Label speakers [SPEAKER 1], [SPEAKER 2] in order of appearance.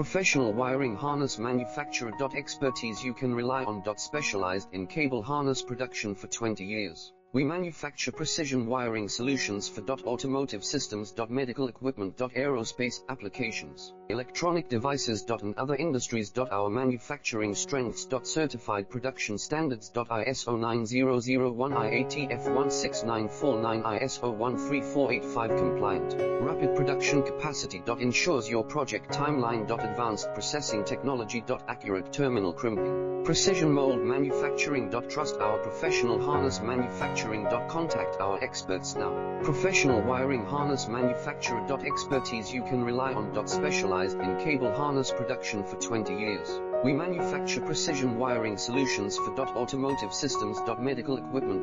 [SPEAKER 1] Professional wiring harness manufacturer. Expertise you can rely on. Specialized in cable harness production for 20 years. We manufacture precision wiring solutions for automotive systems, medical equipment, aerospace applications, electronic devices, and other industries. Our manufacturing strengths. Certified production standards. ISO 9001, IATF 16949, ISO 13485 compliant. Rapid production capacity. Ensures your project timeline. Advanced processing technology. Accurate terminal crimping. Precision mold manufacturing. Trust our professional harness manufacturing. Contact our experts now. Professional wiring harness manufacturer. Expertise you can rely on. Specialized in cable harness production for 20 years. We manufacture precision wiring solutions for automotive systems, medical equipment.